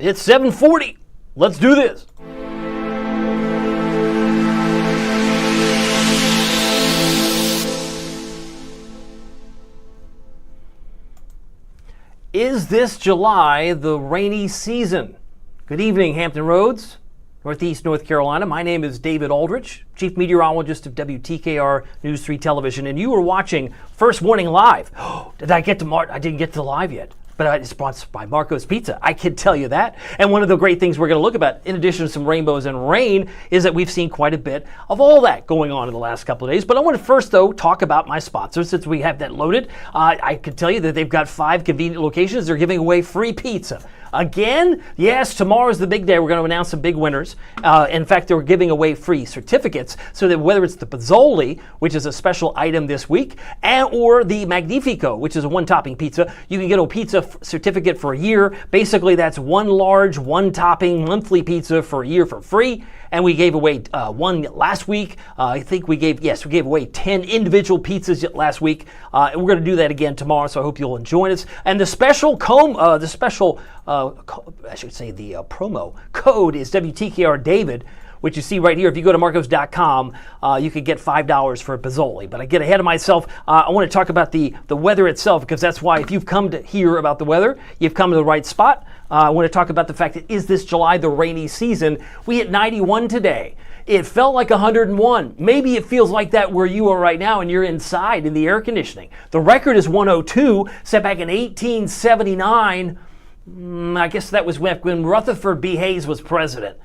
It's 7:40. Let's do this. Is this July the rainy season? Good evening, Hampton Roads, Northeast North Carolina. My name is David Aldrich, Chief Meteorologist of WTKR News 3 Television, and you are watching First Warning Live. Did I get to I didn't get to live yet, but it's sponsored by Marco's Pizza. I can tell you that. And one of the great things we're going to look about, in addition to some rainbows and rain, is that we've seen quite a bit of all that going on in the last couple of days. But I want to first, though, talk about my sponsors since we have that loaded. I can tell you that they've got 5 convenient locations. They're giving away free pizza. Again, yes, tomorrow's the big day. We're going to announce some big winners. In fact, they're giving away free certificates so that whether it's the Pozzoli, which is a special item this week, or the Magnifico, which is a one-topping pizza, you can get a pizza certificate for a year. Basically, that's one large, one-topping monthly pizza for a year for free. And we gave away one last week. I think we gave away 10 individual pizzas last week. And we're going to do that again tomorrow, so I hope you'll join us. And the special promo code is WTKR David, which you see right here. If you go to marcos.com, you can get $5 for a Pozzoli. But I get ahead of myself. I want to talk about the weather itself, because that's why if you've come to hear about the weather, you've come to the right spot. I want to talk about the fact that is this July the rainy season? We hit 91 today. It felt like 101. Maybe it feels like that where you are right now and you're inside in the air conditioning. The record is 102, set back in 1879. I guess that was when Rutherford B. Hayes was president.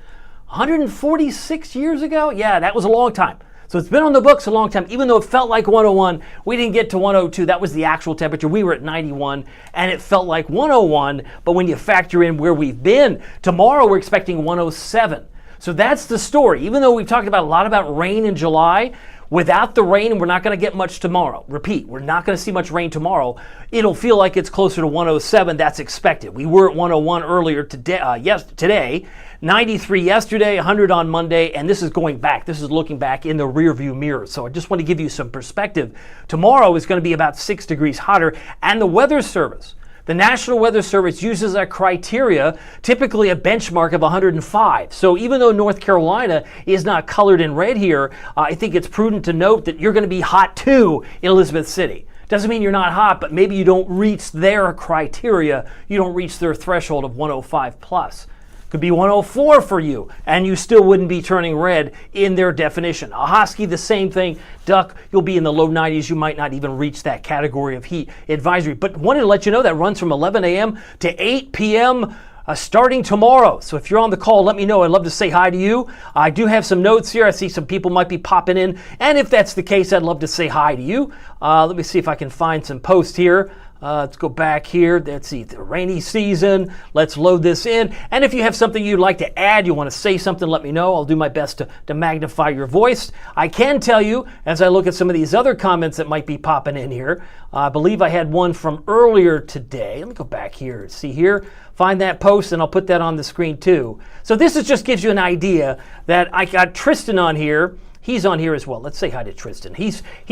146 years ago? Yeah, that was a long time. So it's been on the books a long time. Even though it felt like 101, we didn't get to 102. That was the actual temperature. We were at 91, and it felt like 101. But when you factor in where we've been, tomorrow we're expecting 107. So that's the story. Even though we've talked about a lot about rain in July, without the rain, we're not going to get much tomorrow. Repeat, we're not going to see much rain tomorrow. It'll feel like it's closer to 107. That's expected. We were at 101 earlier today, 93 yesterday, 100 on Monday, and this is going back. This is looking back in the rearview mirror. So I just want to give you some perspective. Tomorrow is going to be about 6 degrees hotter, and the Weather Service, the National Weather Service, uses a criteria, typically a benchmark of 105. So even though North Carolina is not colored in red here, I think it's prudent to note that you're going to be hot too in Elizabeth City. Doesn't mean you're not hot, but maybe you don't reach their criteria. You don't reach their threshold of 105 plus. Could be 104 for you, and you still wouldn't be turning red in their definition. Ahoskie, the same thing. Duck, you'll be in the low 90s. You might not even reach that category of heat advisory. But wanted to let you know that runs from 11 a.m. to 8 p.m. Starting tomorrow. So if you're on the call, let me know. I'd love to say hi to you. I do have some notes here. I see some people might be popping in. And if that's the case, I'd love to say hi to you. Let me see if I can find some posts here. Let's go back here. Let's see, the rainy season. Let's load this in. And if you have something you'd like to add, you want to say something, let me know. I'll do my best to magnify your voice. I can tell you, as I look at some of these other comments that might be popping in here, I believe I had one from earlier today. Let me go back here. See here. Find that post, and I'll put that on the screen too. So this just gives you an idea that I got Tristan on here. He's on here as well. Let's say hi to Tristan. He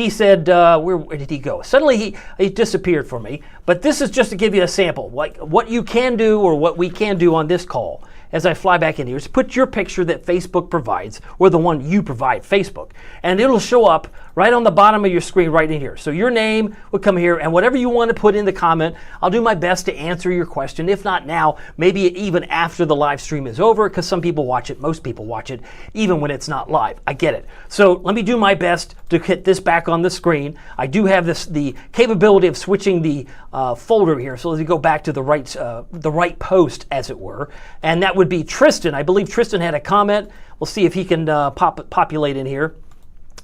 said, where did he go? Suddenly he disappeared for me. But this is just to give you a sample. Like what you can do, or what we can do on this call as I fly back in here, is put your picture that Facebook provides, or the one you provide Facebook, and it'll show up right on the bottom of your screen right in here. So your name would come here, and whatever you want to put in the comment, I'll do my best to answer your question. If not now, maybe even after the live stream is over, because some people watch it, most people watch it, even when it's not live. I get it. So let me do my best to hit this back on the screen. I do have the capability of switching the folder here. So let's go back to the right post, as it were, and that would be Tristan. I believe Tristan had a comment. We'll see if he can populate in here.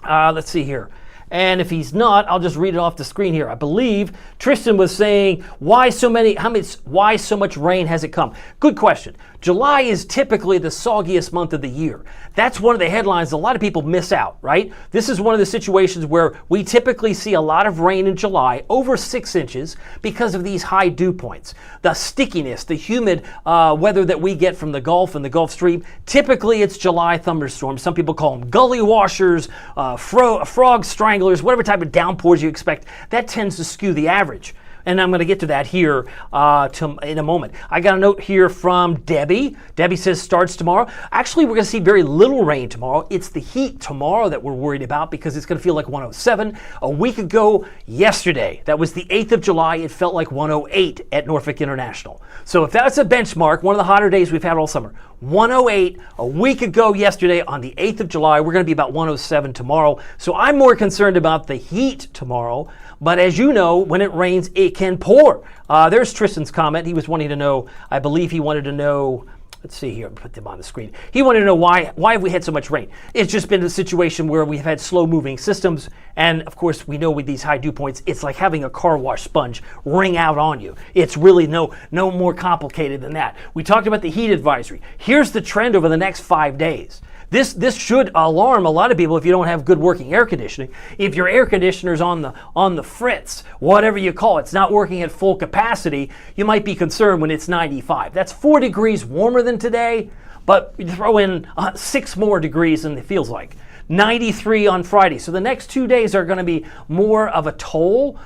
Let's see here. And if he's not, I'll just read it off the screen here. I believe Tristan was saying, why so much rain has it come? Good question. July is typically the soggiest month of the year. That's one of the headlines a lot of people miss out, right? This is one of the situations where we typically see a lot of rain in July, over 6 inches, because of these high dew points. The stickiness, the humid weather that we get from the Gulf and the Gulf Stream, typically it's July thunderstorms. Some people call them gully washers, frog stranglers, whatever type of downpours you expect. That tends to skew the average. and I'm going to get to that here in a moment. I got a note here from Debbie. Debbie says starts tomorrow. Actually, we're going to see very little rain tomorrow. It's the heat tomorrow that we're worried about because it's going to feel like 107. A week ago, yesterday, that was the 8th of July, it felt like 108 at Norfolk International. So if that's a benchmark, one of the hotter days we've had all summer, 108 a week ago yesterday on the 8th of July. We're going to be about 107 tomorrow. So I'm more concerned about the heat tomorrow. But as you know, when it rains, it can pour. There's Tristan's comment. He was wanting to know, I believe he wanted to know, let's see here, put them on the screen. He wanted to know why have we had so much rain? It's just been a situation where we've had slow moving systems. And of course, we know with these high dew points, it's like having a car wash sponge ring out on you. It's really no more complicated than that. We talked about the heat advisory. Here's the trend over the next 5 days. This should alarm a lot of people if you don't have good working air conditioning. If your air conditioner's on the fritz, whatever you call it, it's not working at full capacity, you might be concerned when it's 95. That's 4 degrees warmer than today, but you throw in 6 more degrees than it feels like. 93 on Friday. So the next 2 days are going to be more of a toll.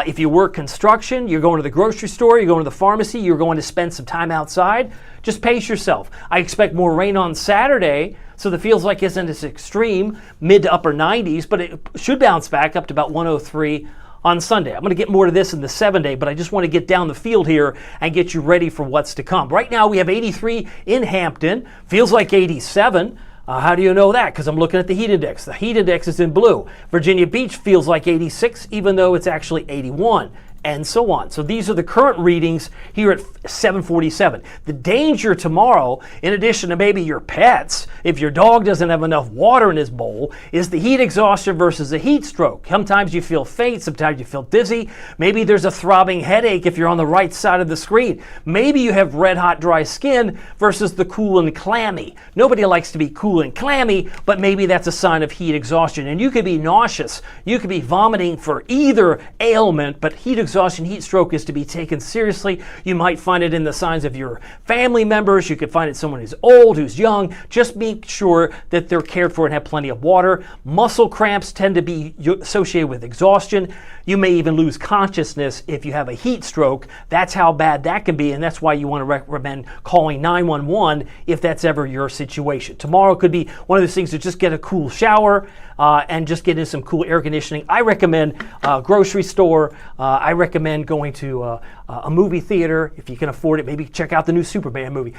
If you work construction, you're going to the grocery store, you're going to the pharmacy, you're going to spend some time outside, just pace yourself. I expect more rain on Saturday, so the feels like isn't as extreme, mid to upper 90s, but it should bounce back up to about 103 on Sunday. I'm going to get more to this in the 7-day, but I just want to get down the field here and get you ready for what's to come. Right now we have 83 in Hampton, feels like 87. How do you know that? Because I'm looking at the heat index. The heat index is in blue. Virginia Beach feels like 86, even though it's actually 81, and so on. So these are the current readings here at 747. The danger tomorrow, in addition to maybe your pets, if your dog doesn't have enough water in his bowl, is the heat exhaustion versus a heat stroke. Sometimes you feel faint, sometimes you feel dizzy. Maybe there's a throbbing headache if you're on the right side of the screen. Maybe you have red hot dry skin versus the cool and clammy. Nobody likes to be cool and clammy, but maybe that's a sign of heat exhaustion. And you could be nauseous. You could be vomiting for either ailment, but heat exhaustion, heat stroke is to be taken seriously. You might find it in the signs of your family members. You could find it someone who's old, who's young. Just make sure that they're cared for and have plenty of water. Muscle cramps tend to be associated with exhaustion. You may even lose consciousness if you have a heat stroke. That's how bad that can be, and that's why you want to recommend calling 911 if that's ever your situation. Tomorrow could be one of those things to just get a cool shower and just get in some cool air conditioning. I recommend grocery store. I recommend going to a movie theater if you can afford it. Maybe check out the new Superman movie.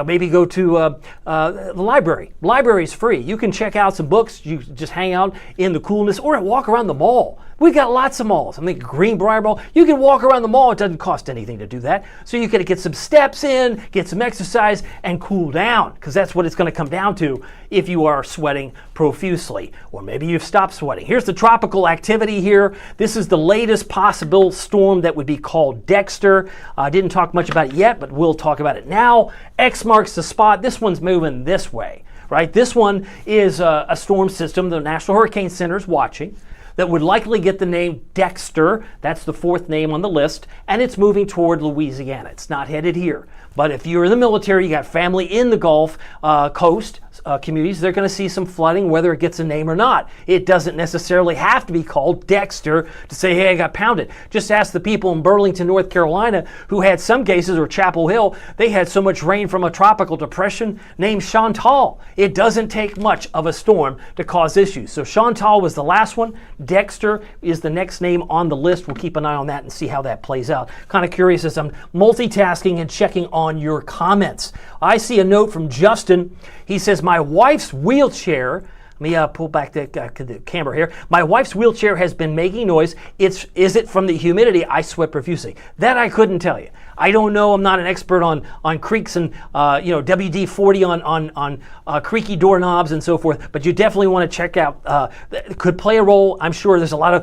Maybe go to the library. Library is free. You can check out some books. You just hang out in the coolness or walk around the mall. We've got lots of malls. I mean, Greenbrier Mall. You can walk around the mall. It doesn't cost anything to do that. So you can get some steps in, get some exercise, and cool down, because that's what it's going to come down to if you are sweating profusely. Or maybe you've stopped sweating. Here's the tropical activity here. This is the latest possible storm that would be called Dexter. I didn't talk much about it yet, but we'll talk about it now. X marks the spot. This one's moving this way, right? This one is a storm system the National Hurricane Center is watching that would likely get the name Dexter. That's the 4th name on the list, and it's moving toward Louisiana. It's not headed here. But if you're in the military, you got family in the Gulf Coast communities, they're going to see some flooding, whether it gets a name or not. It doesn't necessarily have to be called Dexter to say, hey, I got pounded. Just ask the people in Burlington, North Carolina, who had some cases, or Chapel Hill, they had so much rain from a tropical depression named Chantal. It doesn't take much of a storm to cause issues. So Chantal was the last one. Dexter is the next name on the list. We'll keep an eye on that and see how that plays out. Kind of curious as I'm multitasking and checking on your comments. I see a note from Justin. He says, my wife's wheelchair, let me pull back the camera here. My wife's wheelchair has been making noise. Is it from the humidity? I sweat profusely. That I couldn't tell you. I don't know. I'm not an expert on creaks and WD-40 on creaky doorknobs and so forth. But you definitely want to check out. It could play a role. I'm sure there's a lot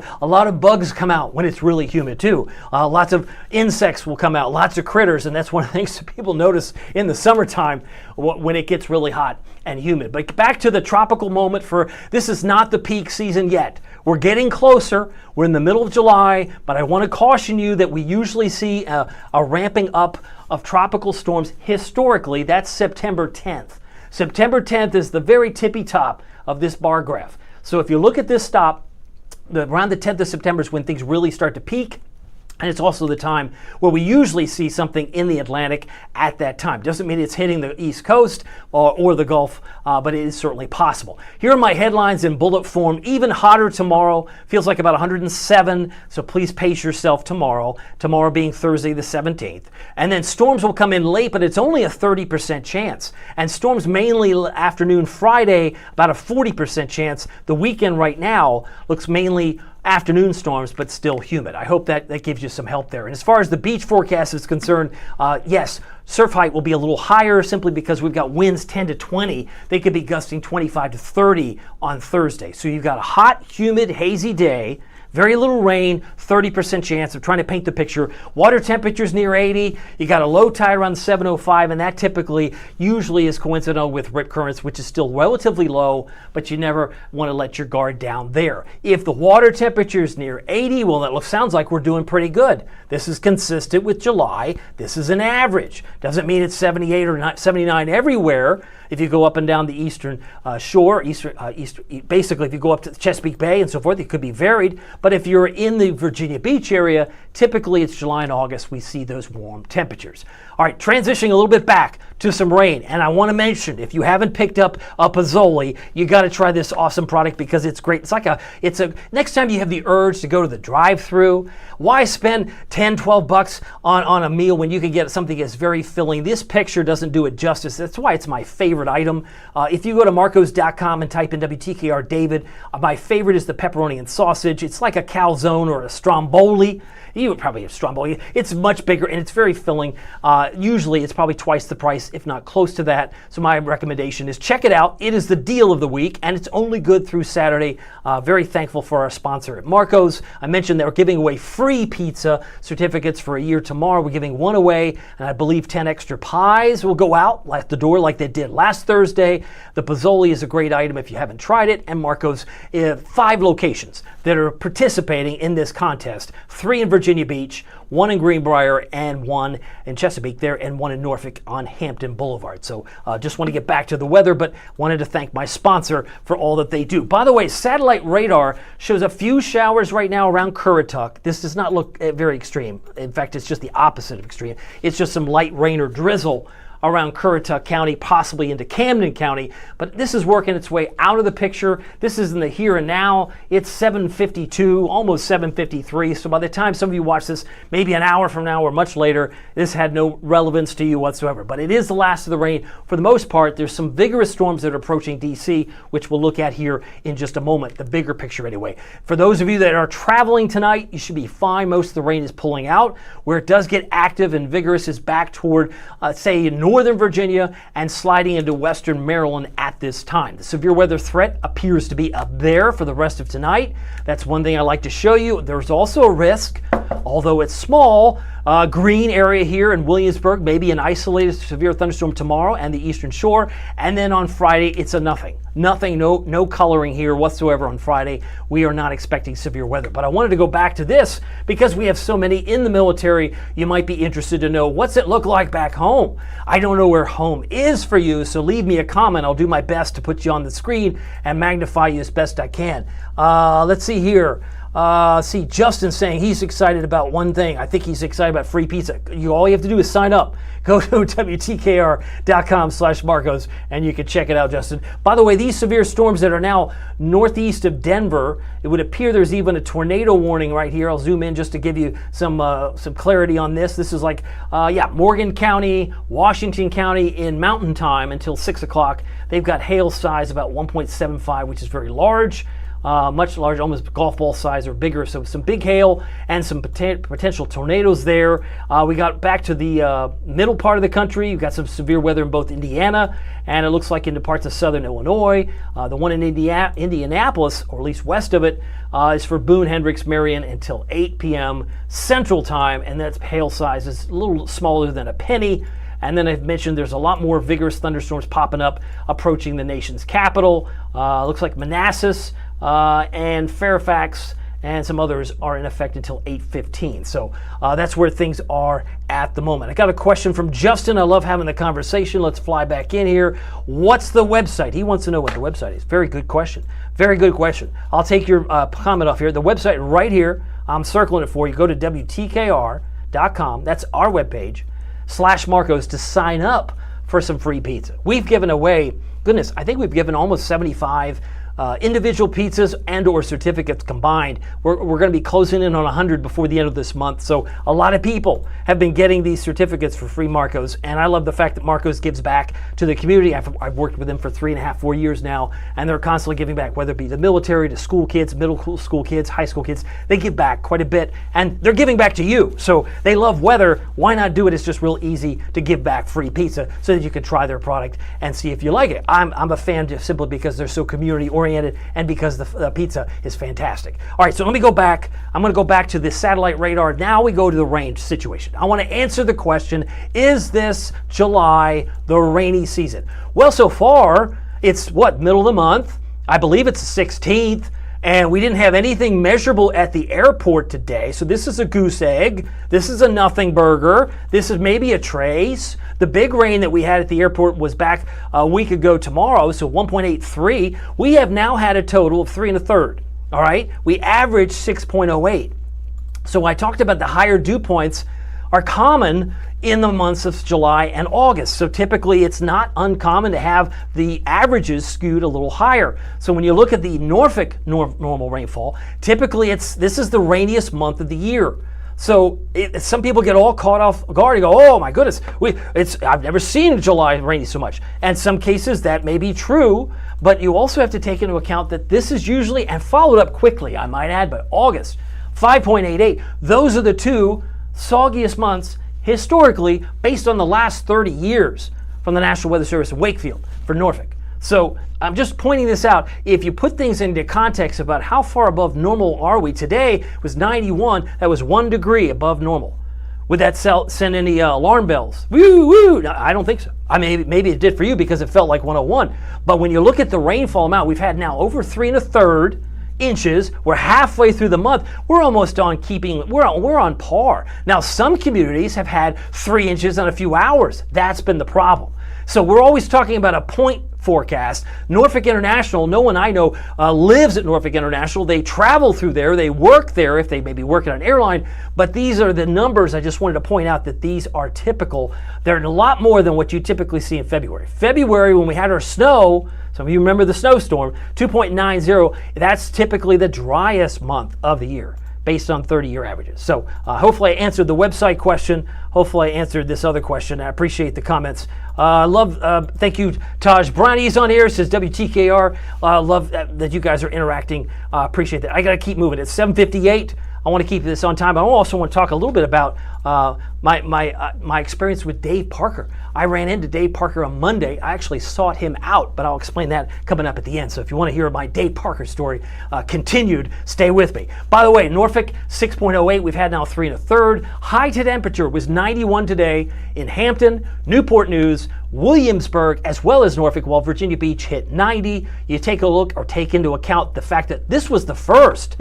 of bugs come out when it's really humid too. Lots of insects will come out. Lots of critters, and that's one of the things that people notice in the summertime when it gets really hot and humid. But back to the tropical moment. This is not the peak season yet. We're getting closer. We're in the middle of July, but I want to caution you that we usually see a ramping up of tropical storms. Historically, that's September 10th. September 10th is the very tippy top of this bar graph. So if you look at this stop, around the 10th of September is when things really start to peak. And it's also the time where we usually see something in the Atlantic at that time. Doesn't mean it's hitting the East Coast or the Gulf, but it is certainly possible. Here are my headlines in bullet form. Even hotter tomorrow. Feels like about 107, so please pace yourself tomorrow. Tomorrow being Thursday the 17th. And then storms will come in late, but it's only a 30% chance. And storms mainly afternoon Friday, about a 40% chance. The weekend right now looks mainly afternoon storms, but still humid. I hope that gives you some help there. And as far as the beach forecast is concerned, yes, surf height will be a little higher simply because we've got winds 10 to 20. They could be gusting 25 to 30 on Thursday. So you've got a hot, humid, hazy day. Very little rain, 30% chance. I'm trying to paint the picture. Water temperatures near 80. You got a low tide around 705, and that usually is coincidental with rip currents, which is still relatively low, but you never want to let your guard down there. If the water temperature is near 80, well, that sounds like we're doing pretty good. This is consistent with July. This is an average. Doesn't mean it's 78 or 79 everywhere. If you go up and down the eastern shore, basically if you go up to the Chesapeake Bay and so forth, it could be varied. But if you're in the Virginia Beach area, typically it's July and August we see those warm temperatures. All right, transitioning a little bit back to some rain. And I want to mention, if you haven't picked up a Pozzoli, you got to try this awesome product because it's great. Next time you have the urge to go to the drive-thru, why spend 10, 12 bucks on a meal when you can get something that's very filling? This picture doesn't do it justice. That's why it's my favorite item. If you go to marcos.com and type in WTKR David, my favorite is the pepperoni and sausage. It's like a calzone or a stromboli. You would probably have stromboli. It's much bigger and it's very filling. Usually it's probably twice the price, if not close to that. So my recommendation is check it out. It is the deal of the week and it's only good through Saturday. Very thankful for our sponsor at Marcos. I mentioned that we're giving away free pizza certificates for a year tomorrow. We're giving one away and I believe 10 extra pies will go out at the door like they did last Thursday. The Pozzoli is a great item if you haven't tried it. And Marcos, 5 locations that are participating in this contest. 3 in Virginia Beach, 1 in Greenbrier, and 1 in Chesapeake there, and 1 in Norfolk on Hampton Boulevard. So just want to get back to the weather, but wanted to thank my sponsor for all that they do. By the way, satellite radar shows a few showers right now around Currituck. This does not look very extreme. In fact, it's just the opposite of extreme. It's just some light rain or drizzle around Currituck County, possibly into Camden County, but this is working its way out of the picture. This is in the here and now. It's 7:52, almost 7:53, so by the time some of you watch this, maybe an hour from now or much later, this had no relevance to you whatsoever. But it is the last of the rain. For the most part, there's some vigorous storms that are approaching D.C., which we'll look at here in just a moment, the bigger picture anyway. For those of you that are traveling tonight, you should be fine. Most of the rain is pulling out. Where it does get active and vigorous is back toward, say, northern Virginia and sliding into western Maryland at this time. The severe weather threat appears to be up there for the rest of tonight. That's one thing I like to show you. There's also a risk, although it's small, green area here in Williamsburg, maybe an isolated severe thunderstorm tomorrow and the eastern shore. And then on Friday, it's a nothing. Nothing, no coloring here whatsoever on Friday. We are not expecting severe weather. But I wanted to go back to this because we have so many in the military. You might be interested to know, what's it look like back home? I don't know where home is for you, so leave me a comment. I'll do my best to put you on the screen and magnify you as best I can. Let's see here. See, Justin saying he's excited about one thing. I think he's excited about free pizza. All you have to do is sign up. Go to WTKR.com/Marcos and you can check it out, Justin. By the way, these severe storms that are now northeast of Denver, it would appear there's even a tornado warning right here. I'll zoom in just to give you some clarity on this. This is like, Morgan County, Washington County in mountain time until 6 o'clock. They've got hail size about 1.75, which is very large. Much larger, almost golf ball size or bigger. So some big hail and some potential tornadoes there. We got back to the middle part of the country. You've got some severe weather in both Indiana and it looks like into parts of southern Illinois. The one in Indianapolis, or at least west of it, is for Boone, Hendricks, Marion until 8 p.m. Central Time, and that hail size is a little smaller than a penny. And then I've mentioned there's a lot more vigorous thunderstorms popping up, approaching the nation's capital. Looks like Manassas and Fairfax and some others are in effect until 8:15. So that's where things are at the moment. I got a question from Justin. I love having the conversation. Let's fly back in here. What's the website? He wants to know what the website is. Very good question. Very good question. I'll take your comment off here. The website right here, I'm circling it for you. Go to WTKR.com. That's our webpage, /Marcos to sign up for some free pizza. We've given away, goodness, I think we've given almost 75 individual pizzas and or certificates combined. We're going to be closing in on 100 before the end of this month. So a lot of people have been getting these certificates for free Marcos, and I love the fact that Marcos gives back to the community. I've worked with them for 3.5, 4 years now, and they're constantly giving back, whether it be the military, to school kids, middle school kids, high school kids. They give back quite a bit, and they're giving back to you. So they love weather. Why not do it? It's just real easy to give back free pizza so that you can try their product and see if you like it. I'm a fan just simply because they're so community oriented and because the pizza is fantastic. All right, so let me go back. I'm going to go back to the satellite radar. Now we go to the rain situation. I want to answer the question, is this July the rainy season? Well, so far, it's what, middle of the month? I believe it's the 16th. And we didn't have anything measurable at the airport today. So this is a goose egg. This is a nothing burger. This is maybe a trace. The big rain that we had at the airport was back a week ago tomorrow, so 1.83. We have now had a total of 3 1/3. All right? We averaged 6.08. So I talked about the higher dew points are common in the months of July and August. So typically it's not uncommon to have the averages skewed a little higher. So when you look at the Norfolk normal rainfall, typically this is the rainiest month of the year. So some people get all caught off guard and go, oh my goodness, I've never seen July rainy so much. And some cases that may be true, but you also have to take into account that this is usually, and followed up quickly, I might add, by August, 5.88. Those are the two soggiest months historically based on the last 30 years from the National Weather Service in Wakefield for Norfolk. So I'm just pointing this out. If you put things into context about how far above normal are we, today was 91, that was 1 degree above normal. Would that send any alarm bells? Woo, woo. No, I don't think so. I mean, maybe it did for you because it felt like 101. But when you look at the rainfall amount, we've had now over 3 1/3 inches. We're halfway through the month. We're almost on we're on par. Now, some communities have had 3 inches in a few hours. That's been the problem. So we're always talking about a point forecast. Norfolk International, no one I know lives at Norfolk International. They travel through there. They work there if they maybe work at an airline. But these are the numbers. I just wanted to point out that these are typical. They're a lot more than what you typically see in February. February, when we had our snow, some of you remember the snowstorm, 2.90, that's typically the driest month of the year based on 30-year averages. So hopefully I answered the website question. Hopefully I answered this other question. I appreciate the comments. Thank you, Taj Brownie's on here, says WTKR. Love that you guys are interacting. Appreciate that. I got to keep moving. It's 7:58. I want to keep this on time. I also want to talk a little bit about my experience with Dave Parker. I ran into Dave Parker on Monday. I actually sought him out, but I'll explain that coming up at the end. So if you want to hear my Dave Parker story continued, stay with me. By the way, Norfolk 6.08. We've had now 3 1/3. High temperature was 91 today in Hampton, Newport News, Williamsburg, as well as Norfolk, while Virginia Beach hit 90. You take a look or take into account the fact that this was the first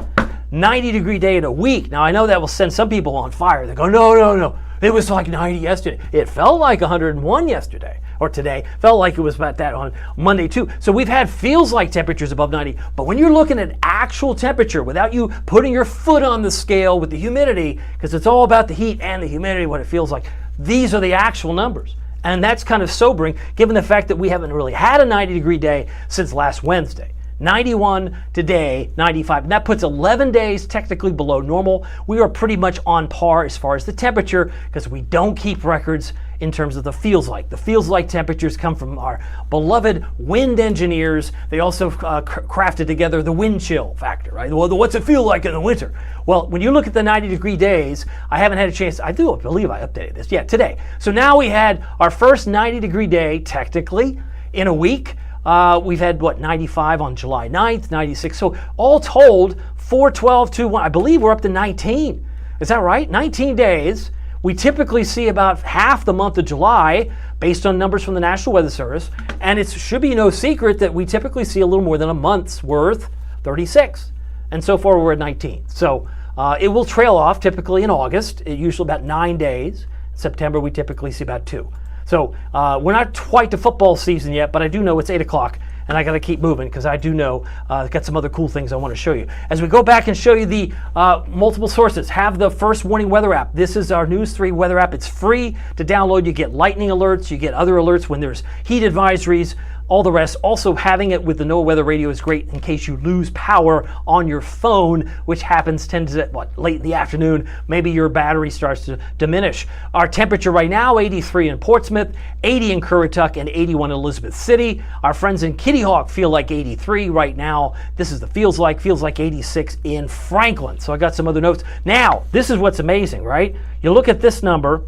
90-degree day in a week. Now, I know that will send some people on fire. They go, no. It was like 90 yesterday. It felt like 101 yesterday or today. Felt like it was about that on Monday too. So we've had feels like temperatures above 90. But when you're looking at actual temperature without you putting your foot on the scale with the humidity, because it's all about the heat and the humidity, what it feels like, these are the actual numbers. And that's kind of sobering given the fact that we haven't really had a 90-degree day since last Wednesday. 91 today, 95. And that puts 11 days technically below normal. We are pretty much on par as far as the temperature because we don't keep records in terms of the feels like. The feels like temperatures come from our beloved wind engineers. They also crafted together the wind chill factor, right? Well, what's it feel like in the winter? Well, when you look at the 90-degree days, I haven't had a chance. I do believe I updated this. Yeah, today. So now we had our first 90-degree day technically in a week. We've had, 95 on July 9th, 96. So all told, 412, 21. I believe we're up to 19. Is that right? 19 days. We typically see about half the month of July based on numbers from the National Weather Service. And it should be no secret that we typically see a little more than a month's worth, 36. and so far we're at 19. So it will trail off typically in August, usually about 9 days. September, we typically see about 2. So we're not quite to football season yet, but I do know it's 8 o'clock. And I got to keep moving because I do know I've got some other cool things I want to show you. As we go back and show you the multiple sources, have the First Warning weather app. This is our News 3 weather app. It's free to download. You get lightning alerts. You get other alerts when there's heat advisories, all the rest. Also, having it with the NOAA weather radio is great in case you lose power on your phone, which tends at late in the afternoon. Maybe your battery starts to diminish. Our temperature right now, 83 in Portsmouth, 80 in Currituck, and 81 in Elizabeth City. Our friends in Kitty Hawk feel like 83 right now. This is the feels like 86 in Franklin. So I got some other notes. Now, this is what's amazing, right? You look at this number.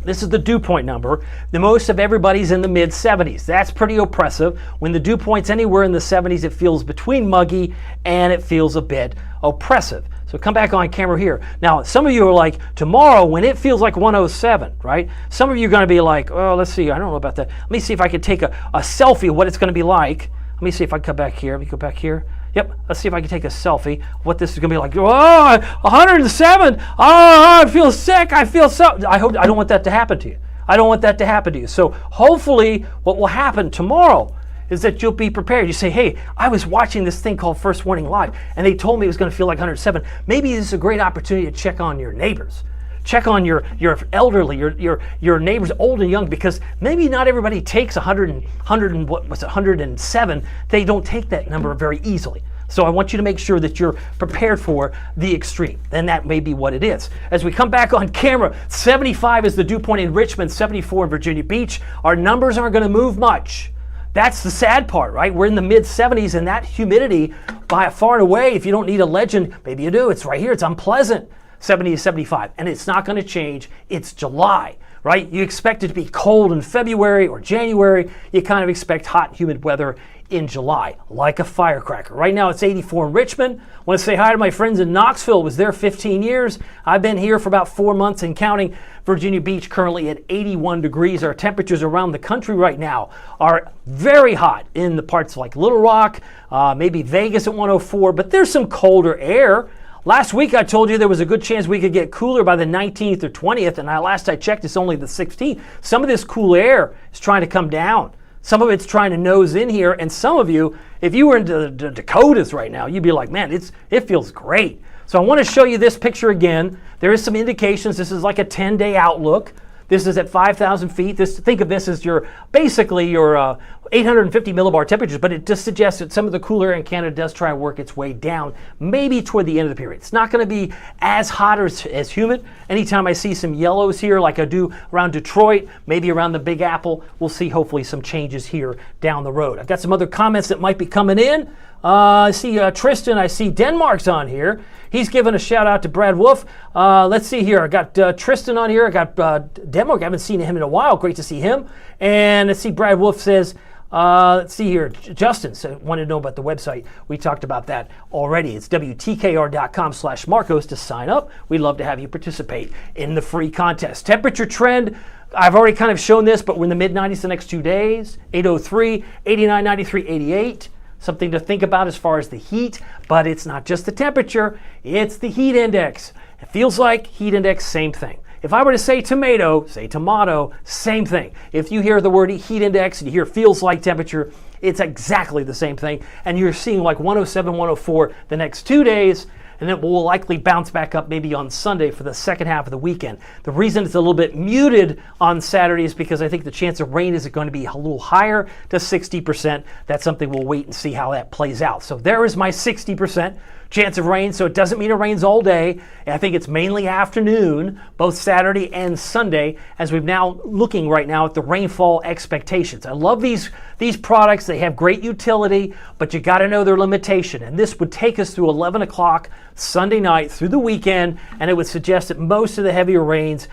This is the dew point number. The most of everybody's in the mid 70s. That's pretty oppressive. When the dew point's anywhere in the 70s, it feels between muggy and it feels a bit oppressive. So come back on camera here. Now, some of you are like, tomorrow when it feels like 107, right? Some of you are going to be like, oh, let's see. I don't know about that. Let me see if I can take a selfie of what it's going to be like. Let me see if I can come back here. Let me go back here. Yep, let's see if I can take a selfie. What this is going to be like. Oh, 107. Oh, I feel sick. I feel so. I don't want that to happen to you. I don't want that to happen to you. So hopefully what will happen tomorrow is that you'll be prepared. You say, hey, I was watching this thing called First Warning Live, and they told me it was going to feel like 107. Maybe this is a great opportunity to check on your neighbors. Check on your elderly, your neighbors, old and young, because maybe not everybody takes 107. They don't take that number very easily. So I want you to make sure that you're prepared for the extreme. Then that may be what it is. As we come back on camera, 75 is the dew point in Richmond, 74 in Virginia Beach. Our numbers aren't going to move much. That's the sad part, right? We're in the mid 70s, and that humidity by far and away, if you don't need a legend, maybe you do. It's right here. It's unpleasant. 70 to 75, and it's not going to change. It's July, right? You expect it to be cold in February or January. You kind of expect hot, humid weather in July, like a firecracker. Right now it's 84 in Richmond. I want to say hi to my friends in Knoxville. Was there 15 years. I've been here for about 4 months and counting. Virginia Beach currently at 81 degrees. Our temperatures around the country right now are very hot in the parts like Little Rock, maybe Vegas at 104, but there's some colder air. Last week I told you there was a good chance we could get cooler by the 19th or 20th, and last I checked it's only the 16th. Some of this cool air is trying to come down. Some of it's trying to nose in here, and some of you, if you were into the Dakotas right now, you'd be like, man, it feels great. So I want to show you this picture again. There is some indications. This is like a 10-day outlook. This is at 5,000 feet. Think of this as basically your 850 millibar temperatures, but it just suggests that some of the cooler air in Canada does try to work its way down, maybe toward the end of the period. It's not going to be as hot or as humid. Anytime I see some yellows here, like I do around Detroit, maybe around the Big Apple, we'll see hopefully some changes here down the road. I've got some other comments that might be coming in. I see Tristan, I see Denmark's on here. He's giving a shout out to Brad Wolf. Let's see here. I got Tristan on here. I got Denmark. I haven't seen him in a while. Great to see him. And let's see, Brad Wolf says, let's see here. Justin wanted to know about the website. We talked about that already. It's WTKR.com/Marcos to sign up. We'd love to have you participate in the free contest. Temperature trend. I've already kind of shown this, but we're in the mid-90s the next 2 days. 803, 89, 93, 88. Something to think about as far as the heat, but it's not just the temperature, it's the heat index. It feels like heat index, same thing. If I were to say tomato, say tomato, same thing. If you hear the word heat index and you hear feels like temperature, it's exactly the same thing. And you're seeing like 107, 104 the next 2 days, and it will likely bounce back up maybe on Sunday for the second half of the weekend. The reason it's a little bit muted on Saturday is because I think the chance of rain is going to be a little higher to 60%. That's something we'll wait and see how that plays out. So there is my 60% chance of rain. So it doesn't mean it rains all day. I think it's mainly afternoon, both Saturday and Sunday, as we're now looking right now at the rainfall expectations. I love these products. They have great utility, but you got to know their limitation. And this would take us through 11 o'clock Sunday night through the weekend, and it would suggest that most of the heavier rains,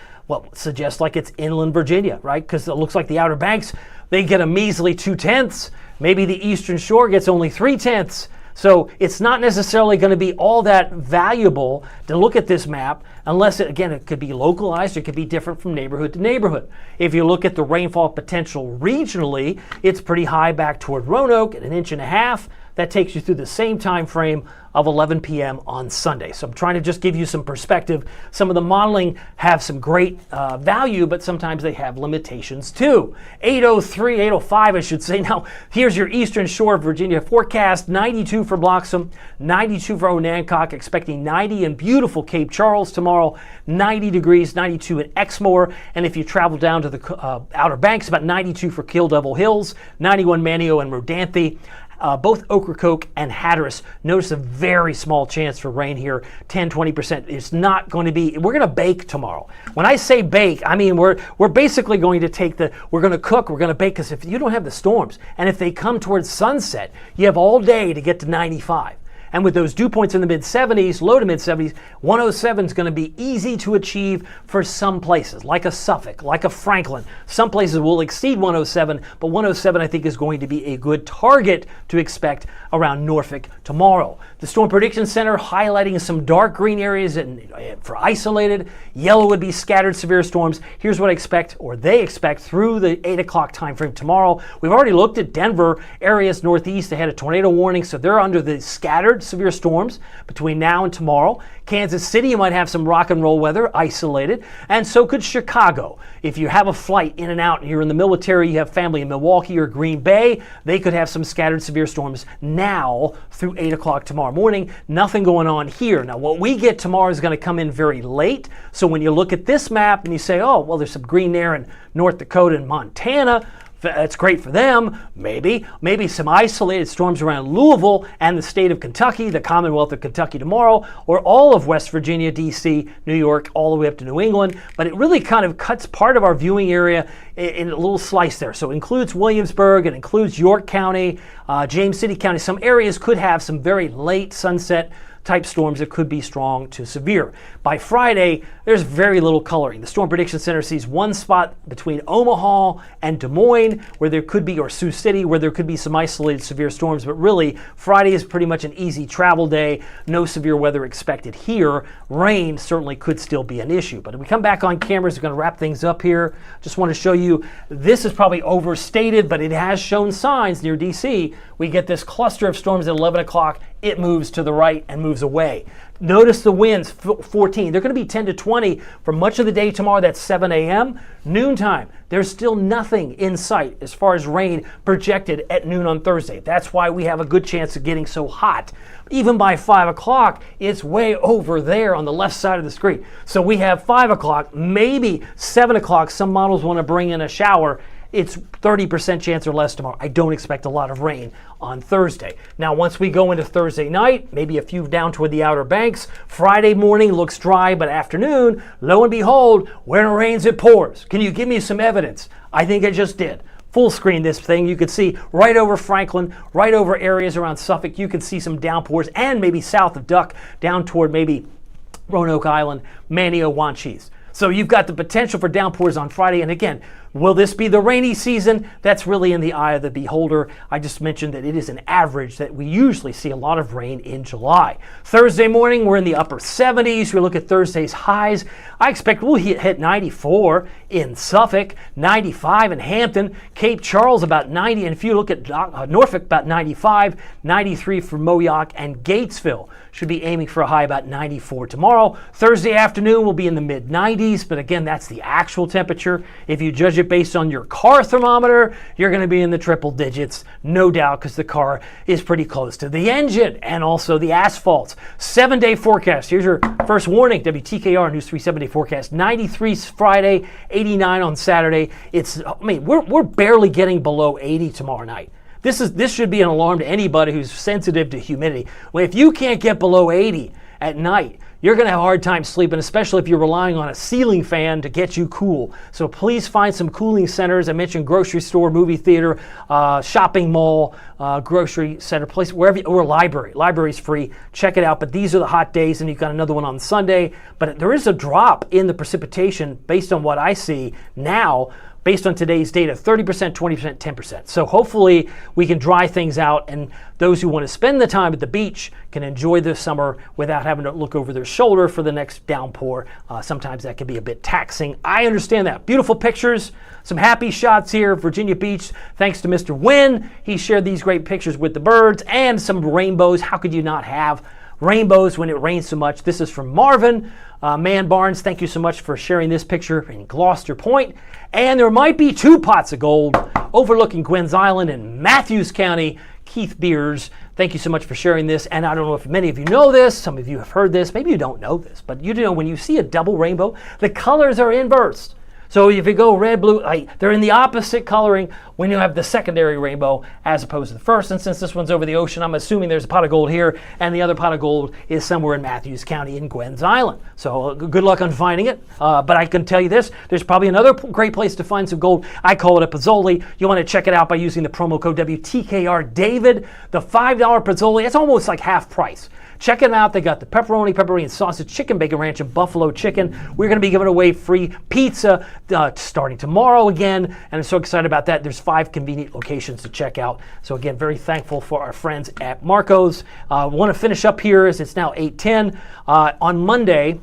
suggest like it's inland Virginia, right? Because it looks like the Outer Banks, they get a measly 2/10. Maybe the Eastern Shore gets only 3/10. So it's not necessarily going to be all that valuable to look at this map unless, it could be localized. It could be different from neighborhood to neighborhood. If you look at the rainfall potential regionally, it's pretty high back toward Roanoke at 1.5 inches. That takes you through the same time frame of 11 p.m. on Sunday. So I'm trying to just give you some perspective. Some of the modeling have some great value, but sometimes they have limitations too. 803, 805, I should say. Now, here's your Eastern Shore of Virginia forecast. 92 for Bloxham, 92 for Onancock, expecting 90 in beautiful Cape Charles tomorrow, 90 degrees, 92 in Exmoor, and if you travel down to the Outer Banks, about 92 for Kill Devil Hills, 91 Manio and Rodanthe. Both Ocracoke and Hatteras, notice a very small chance for rain here, 10-20%. It's not going to be, we're going to bake tomorrow. When I say bake, I mean we're basically going to take we're going to cook, we're going to bake, because if you don't have the storms, and if they come towards sunset, you have all day to get to 95. And with those dew points in the mid-70s, low to mid-70s, 107 is going to be easy to achieve for some places, like a Suffolk, like a Franklin. Some places will exceed 107, but 107 I think is going to be a good target to expect around Norfolk tomorrow. The Storm Prediction Center highlighting some dark green areas for isolated. Yellow would be scattered severe storms. Here's what I expect, or they expect, through the 8 o'clock time frame tomorrow. We've already looked at Denver areas northeast. They had a tornado warning, so they're under the scattered severe storms between now and tomorrow. Kansas City, you might have some rock and roll weather, isolated, and so could Chicago. If you have a flight in and out and you're in the military, you have family in Milwaukee or Green Bay, they could have some scattered severe storms now through 8 o'clock tomorrow morning. Nothing going on here. Now, what we get tomorrow is going to come in very late, so when you look at this map and you say, oh, well, there's some green there in North Dakota and Montana, that's great for them, maybe some isolated storms around Louisville and the state of Kentucky, the Commonwealth of Kentucky tomorrow, or all of West Virginia, D.C., New York, all the way up to New England. But it really kind of cuts part of our viewing area in a little slice there. So it includes Williamsburg, it includes York County, James City County. Some areas could have some very late sunset type storms that could be strong to severe. By Friday, there's very little coloring. The Storm Prediction Center sees one spot between Omaha and Des Moines where there could be, or Sioux City, where there could be some isolated severe storms, but really Friday is pretty much an easy travel day. No severe weather expected here. Rain certainly could still be an issue. But if we come back on cameras, we're going to wrap things up here. Just want to show you, this is probably overstated, but it has shown signs near DC. We get this cluster of storms at 11 o'clock. It moves to the right and moves away. Notice the winds, 14. They're going to be 10 to 20 for much of the day tomorrow. That's 7 a.m. Noontime, there's still nothing in sight as far as rain projected at noon on Thursday. That's why we have a good chance of getting so hot. Even by 5 o'clock, it's way over there on the left side of the screen. So we have 5 o'clock, maybe 7 o'clock. Some models want to bring in a shower. It's 30% chance or less tomorrow. I don't expect a lot of rain on Thursday. Now, once we go into Thursday night, maybe a few down toward the Outer Banks. Friday morning looks dry, but afternoon, lo and behold, when it rains, it pours. Can you give me some evidence? I think I just did. Full screen this thing. You could see right over Franklin, right over areas around Suffolk. You could see some downpours, and maybe south of Duck, down toward maybe Roanoke Island, Manio, Wanchese. So you've got the potential for downpours on Friday. And again, will this be the rainy season? That's really in the eye of the beholder. I just mentioned that it is an average that we usually see a lot of rain in July. Thursday morning, we're in the upper 70s. We look at Thursday's highs. I expect we'll hit 94 in Suffolk, 95 in Hampton, Cape Charles about 90. And if you look at Norfolk, about 95, 93 for Moyock, and Gatesville should be aiming for a high about 94 tomorrow. Thursday afternoon will be in the mid-90s, but again, that's the actual temperature. If you judge it based on your car thermometer, you're going to be in the triple digits, no doubt, because the car is pretty close to the engine and also the asphalt. 7-day forecast. Here's your first warning. WTKR News 3 7-day forecast. 93 Friday, 89 on Saturday. We're barely getting below 80 tomorrow night. This should be an alarm to anybody who's sensitive to humidity. Well, if you can't get below 80 at night, you're going to have a hard time sleeping, especially if you're relying on a ceiling fan to get you cool. So please find some cooling centers. I mentioned grocery store, movie theater, shopping mall, grocery center, place, wherever, or library. Library's free. Check it out. But these are the hot days, and you've got another one on Sunday. But there is a drop in the precipitation based on what I see now, based on today's data, 30%, 20%, 10%. So hopefully we can dry things out, and those who want to spend the time at the beach can enjoy the summer without having to look over their shoulder for the next downpour. Sometimes that can be a bit taxing. I understand that. Beautiful pictures, some happy shots here, Virginia Beach. Thanks to Mr. Wynn. He shared these great pictures with the birds and some rainbows. How could you not have rainbows when it rains so much. This is from Marvin. Man Barnes, thank you so much for sharing this picture in Gloucester Point. And there might be 2 pots of gold overlooking Gwynns Island in Matthews County. Keith Beers, thank you so much for sharing this. And I don't know if many of you know this, some of you have heard this, maybe you don't know this, but you know when you see a double rainbow, the colors are inversed. So if you go red, blue, they're in the opposite coloring when you have the secondary rainbow as opposed to the first. And since this one's over the ocean, I'm assuming there's a pot of gold here, and the other pot of gold is somewhere in Matthews County in Gwynns Island. So good luck on finding it. But I can tell you this, there's probably another great place to find some gold. I call it a Pozzoli. You want to check it out by using the promo code WTKR David. The $5 Pozzoli, it's almost like half price. Check them out. They got the pepperoni and sausage, chicken bacon ranch, and buffalo chicken. We're going to be giving away free pizza starting tomorrow again, and I'm so excited about that. There's 5 convenient locations to check out. So again, very thankful for our friends at Marco's. Want to finish up here as it's now 8:10. On Monday,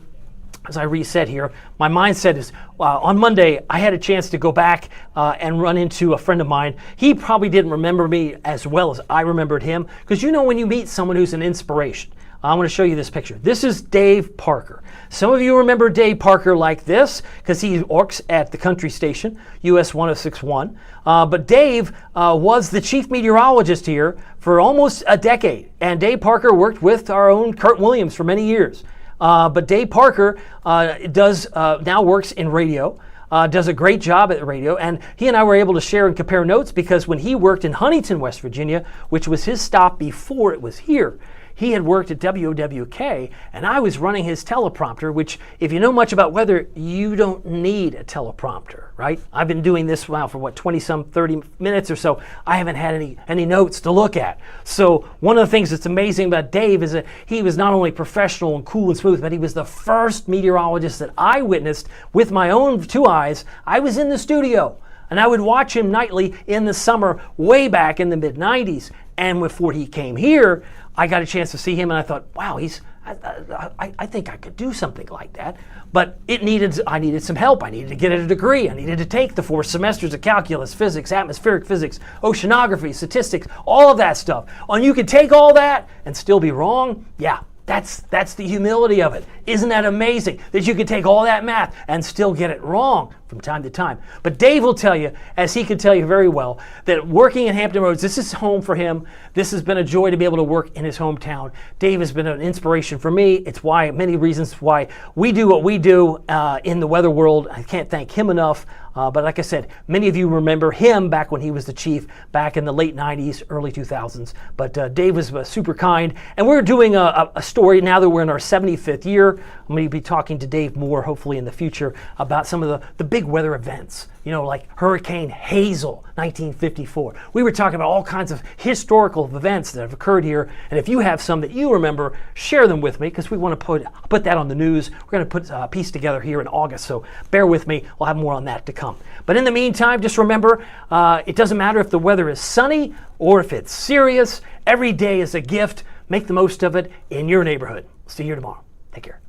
as I reset here, my mindset is on Monday, I had a chance to go back and run into a friend of mine. He probably didn't remember me as well as I remembered him, because you know when you meet someone who's an inspiration. I'm going to show you this picture. This is Dave Parker. Some of you remember Dave Parker like this because he works at the country station, US 1061. But Dave was the chief meteorologist here for almost a decade. And Dave Parker worked with our own Kurt Williams for many years. But Dave Parker now works in radio. Does a great job at the radio, and he and I were able to share and compare notes because when he worked in Huntington, West Virginia, which was his stop before it was here, he had worked at WWK, and I was running his teleprompter, which, if you know much about weather, you don't need a teleprompter, right? I've been doing this now for 30 minutes or so. I haven't had any notes to look at. So one of the things that's amazing about Dave is that he was not only professional and cool and smooth, but he was the first meteorologist that I witnessed with my own 2 eyes. I was in the studio, and I would watch him nightly in the summer way back in the mid-90s. And before he came here, I got a chance to see him, and I thought, wow, I think I could do something like that. But I needed some help. I needed to get a degree. I needed to take the 4 semesters of calculus, physics, atmospheric physics, oceanography, statistics, all of that stuff. And you could take all that and still be wrong? Yeah. That's the humility of it. Isn't that amazing that you could take all that math and still get it wrong from time to time? But Dave will tell you, as he can tell you very well, that working in Hampton Roads, this is home for him. This has been a joy to be able to work in his hometown. Dave has been an inspiration for me. It's many reasons why we do what we do in the weather world. I can't thank him enough. But like I said, many of you remember him back when he was the chief back in the late 90s, early 2000s. But Dave was super kind. And we're doing a story now that we're in our 75th year. I'm going to be talking to Dave more, hopefully in the future, about some of the big weather events. You know, like Hurricane Hazel, 1954. We were talking about all kinds of historical events that have occurred here. And if you have some that you remember, share them with me, because we want to put that on the news. We're going to put a piece together here in August. So bear with me. We'll have more on that to come. But in the meantime, just remember, it doesn't matter if the weather is sunny or if it's serious. Every day is a gift. Make the most of it in your neighborhood. See you tomorrow. Take care.